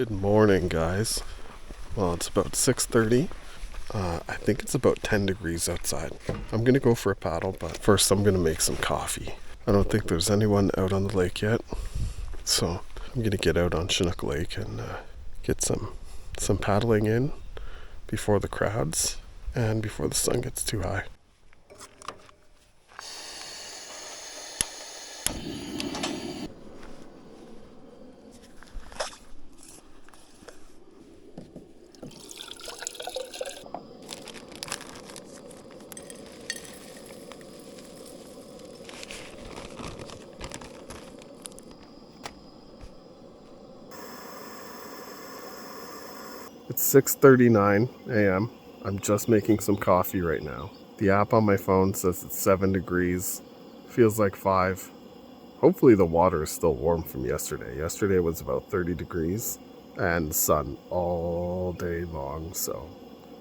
Good morning, guys. Well, it's about 6:30. I think it's about 10 degrees outside. I'm gonna go for a paddle, but first I'm gonna make some coffee. I don't think there's anyone out on the lake yet, so I'm gonna get out on Chinook Lake and get some paddling in before the crowds and before the sun gets too high. It's 6:39 a.m. I'm just making some coffee right now. The app on my phone says it's 7 degrees. Feels like 5. Hopefully the water is still warm from yesterday. Yesterday was about 30 degrees and sun all day long. So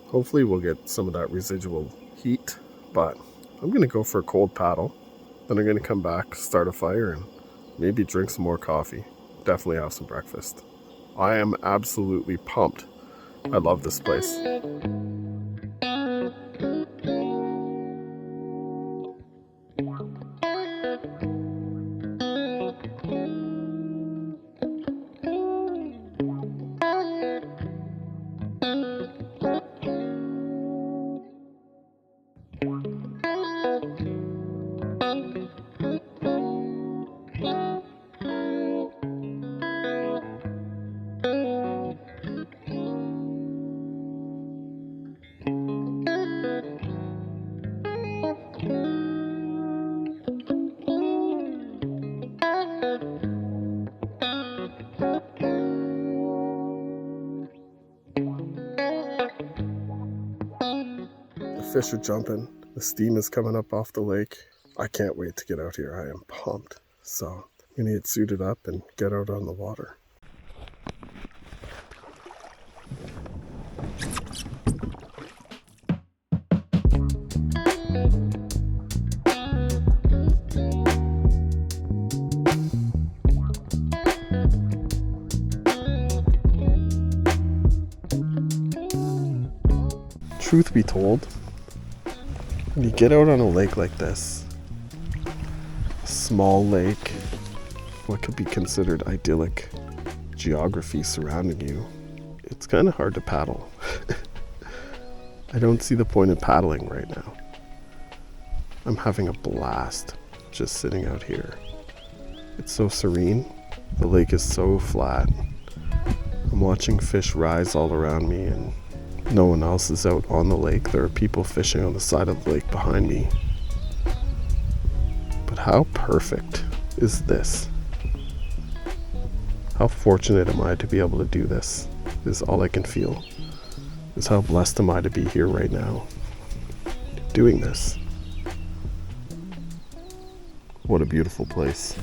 hopefully we'll get some of that residual heat. But I'm going to go for a cold paddle. Then I'm going to come back, start a fire, and maybe drink some more coffee. Definitely have some breakfast. I am absolutely pumped. I love this place. Fish are jumping. The steam is coming up off the lake. I can't wait to get out here. I am pumped. So I'm gonna get suited up and get out on the water. Truth be told, when you get out on a lake like this, a small lake, what could be considered idyllic geography surrounding you, it's kind of hard to paddle. I don't see the point in paddling right now. I'm having a blast just sitting out here. It's so serene. The lake is so flat. I'm watching fish rise all around me and no one else is out on the lake. There are people fishing on the side of the lake behind me. But how perfect is this? How fortunate am I to be able to do this? Is all I can feel. Is how blessed am I to be here right now, doing this. What a beautiful place.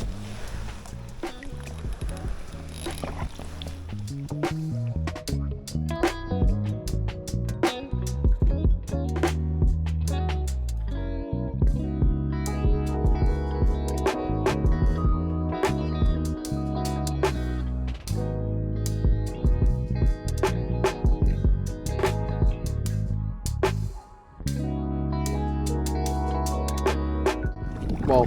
Well,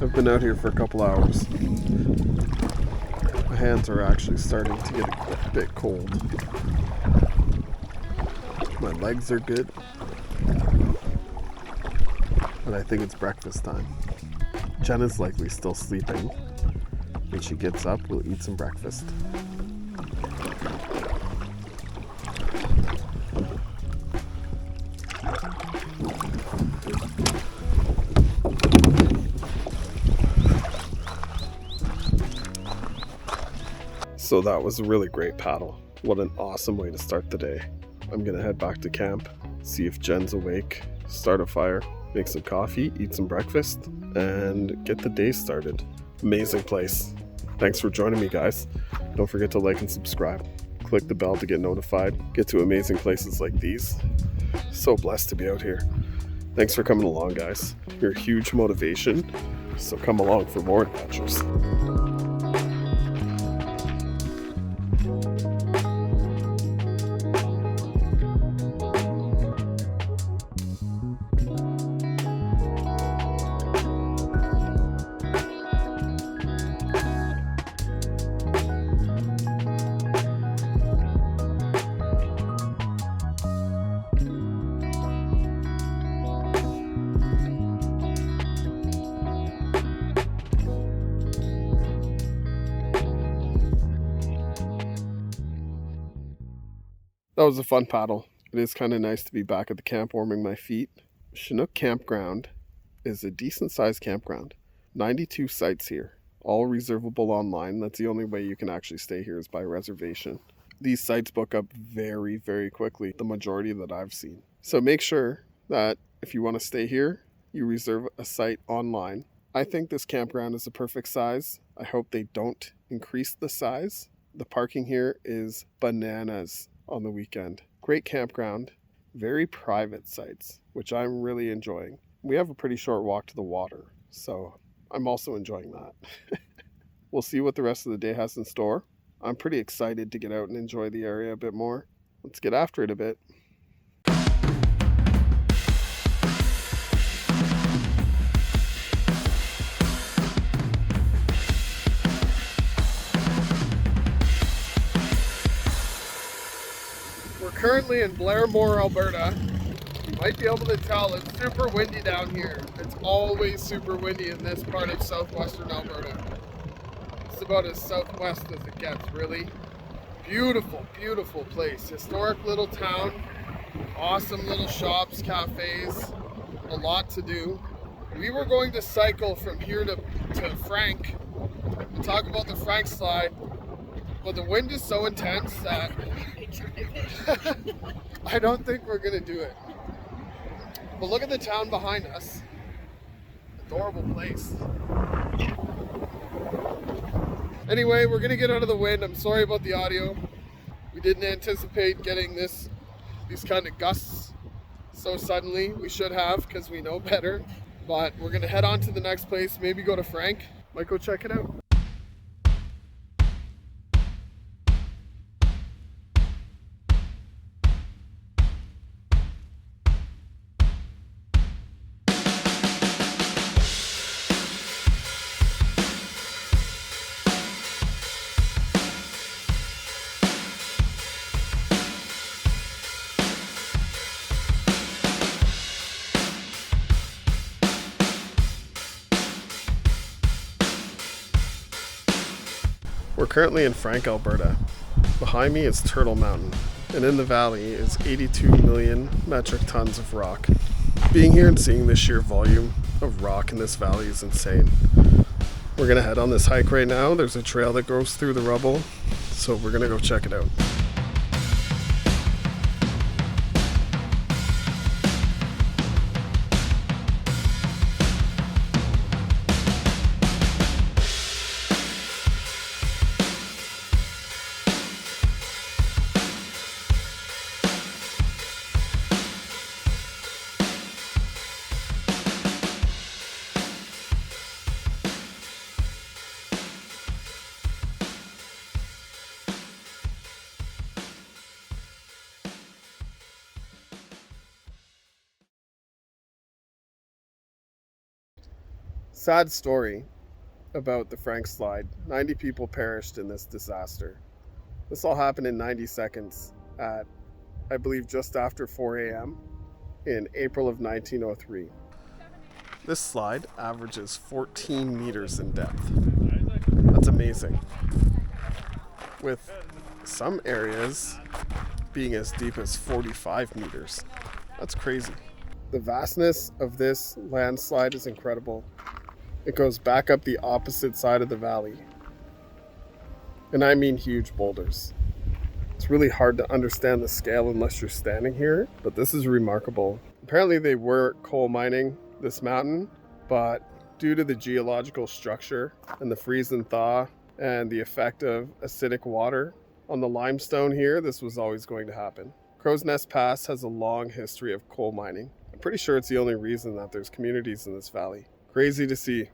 I've been out here for a couple hours. My hands are actually starting to get a bit cold. My legs are good. And I think it's breakfast time. Jen is likely still sleeping. When she gets up, we'll eat some breakfast. So that was a really great paddle. What an awesome way to start the day. I'm gonna head back to camp, see if Jen's awake, start a fire, make some coffee, eat some breakfast, and get the day started. Amazing place. Thanks for joining me, guys. Don't forget to like and subscribe. Click the bell to get notified. Get to amazing places like these. So blessed to be out here. Thanks for coming along, guys. You're a huge motivation, so come along for more adventures. That was a fun paddle. It is kind of nice to be back at the camp warming my feet. Chinook Campground is a decent sized campground. 92 sites here, all reservable online. That's the only way you can actually stay here is by reservation. These sites book up very, very quickly, the majority that I've seen. So make sure that if you want to stay here, you reserve a site online. I think this campground is the perfect size. I hope they don't increase the size. The parking here is bananas on the weekend. Great campground, very private sites, which I'm really enjoying. We have a pretty short walk to the water, so I'm also enjoying that. We'll see what the rest of the day has in store. I'm pretty excited to get out and enjoy the area a bit more. Let's get after it a bit. We're currently in Blairmore, Alberta. You might be able to tell it's super windy down here. It's always super windy in this part of southwestern Alberta. It's about as southwest as it gets, really. Beautiful, beautiful place. Historic little town. Awesome little shops, cafes. A lot to do. We were going to cycle from here to Frank and talk about the Frank slide, but the wind is so intense that I don't think we're gonna do it. But look at the town behind us. Adorable place. Anyway, we're gonna get out of the wind. I'm sorry about the audio. We didn't anticipate getting these kind of gusts so suddenly. We should have, because we know better. But we're gonna head on to the next place, maybe go to Frank. Might go check it out. We're currently in Frank, Alberta. Behind me is Turtle Mountain, and in the valley is 82 million metric tons of rock. Being here and seeing the sheer volume of rock in this valley is insane. We're gonna head on this hike right now. There's a trail that goes through the rubble, so we're gonna go check it out. Sad story about the Frank slide. 90 people perished in this disaster. This all happened in 90 seconds at, I believe, just after 4 a.m. in April of 1903. This slide averages 14 meters in depth. That's amazing. With some areas being as deep as 45 meters. That's crazy. The vastness of this landslide is incredible. It goes back up the opposite side of the valley. And I mean huge boulders. It's really hard to understand the scale unless you're standing here, but this is remarkable. Apparently they were coal mining this mountain, but due to the geological structure and the freeze and thaw and the effect of acidic water on the limestone here, this was always going to happen. Crowsnest Pass has a long history of coal mining. I'm pretty sure it's the only reason that there's communities in this valley. Crazy to see.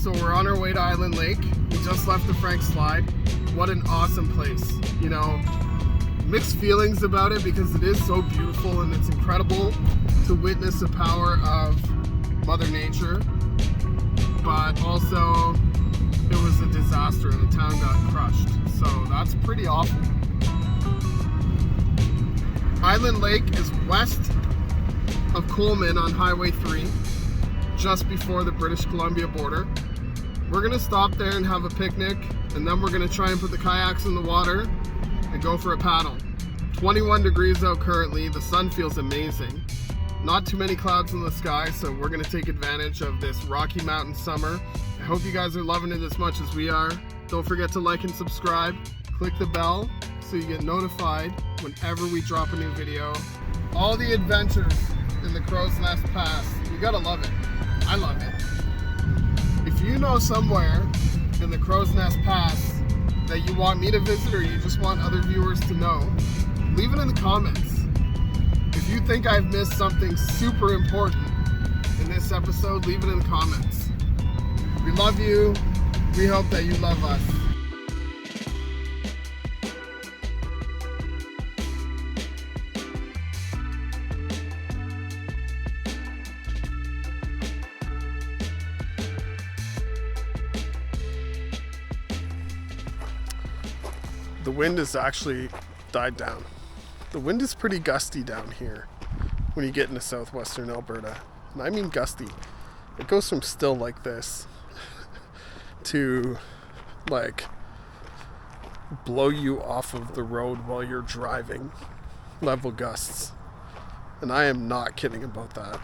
So we're on our way to Island Lake. We just left the Frank Slide. What an awesome place. You know, mixed feelings about it because it is so beautiful and it's incredible to witness the power of Mother Nature. But also, it was a disaster and the town got crushed. So that's pretty awful. Island Lake is west of Coleman on Highway 3, just before the British Columbia border. We're gonna stop there and have a picnic, and then we're gonna try and put the kayaks in the water and go for a paddle. 21 degrees out currently, the sun feels amazing. Not too many clouds in the sky, so we're gonna take advantage of this Rocky Mountain summer. I hope you guys are loving it as much as we are. Don't forget to like and subscribe. Click the bell so you get notified whenever we drop a new video. All the adventures in the Crowsnest Pass, you gotta love it. I love it. If you know somewhere in the Crowsnest Pass that you want me to visit or you just want other viewers to know, leave it in the comments. If you think I've missed something super important in this episode, leave it in the comments. We love you. We hope that you love us. The wind has actually died down. The wind is pretty gusty down here when you get into southwestern Alberta. And I mean gusty. It goes from still like this to like blow you off of the road while you're driving level gusts. And I am not kidding about that.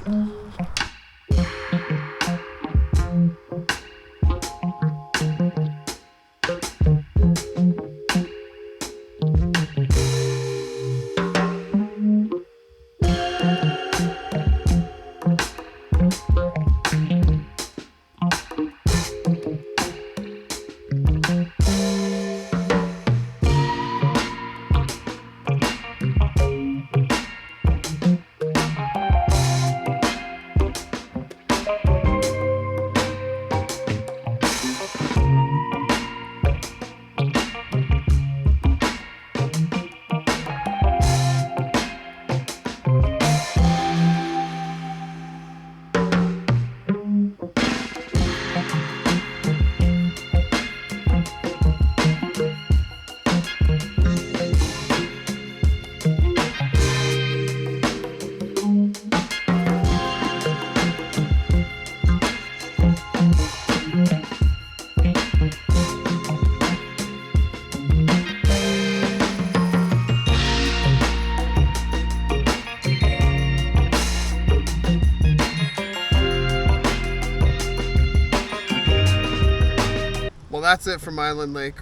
Well, that's it from Island Lake.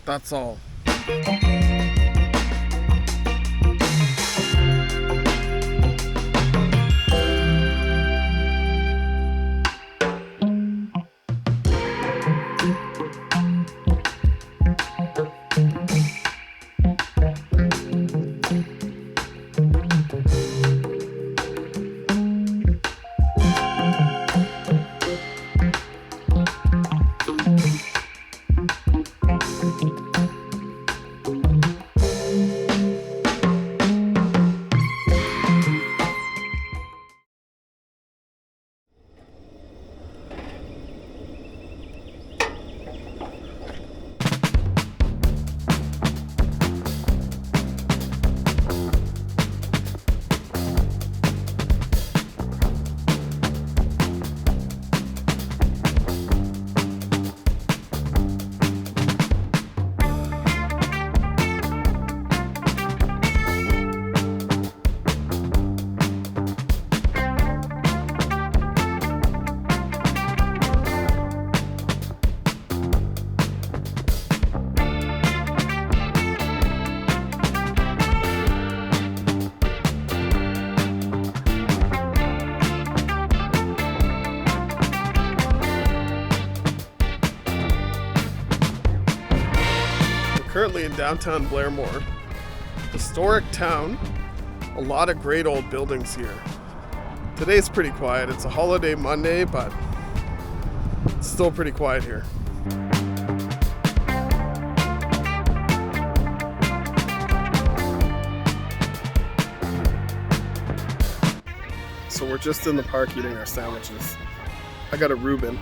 That's all. Currently in downtown Blairmore, historic town, a lot of great old buildings here. Today's pretty quiet. It's a holiday Monday, but it's still pretty quiet here. So we're just in the park eating our sandwiches. I got a Reuben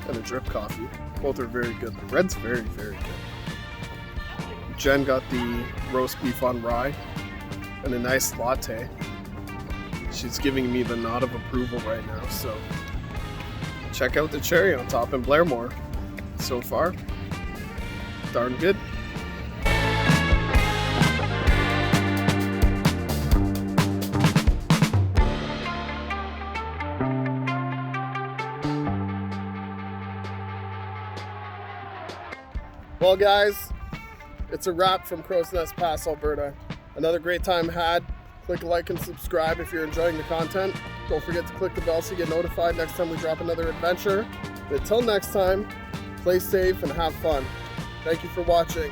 and a drip coffee. Both are very good. The red's very, very good. Jen got the roast beef on rye and a nice latte. She's giving me the nod of approval right now, so check out the cherry on top in Blairmore. So far, darn good. Well guys, it's a wrap from Crowsnest Pass, Alberta. Another great time had. Click like and subscribe if you're enjoying the content. Don't forget to click the bell so you get notified next time we drop another adventure. But until next time, play safe and have fun. Thank you for watching.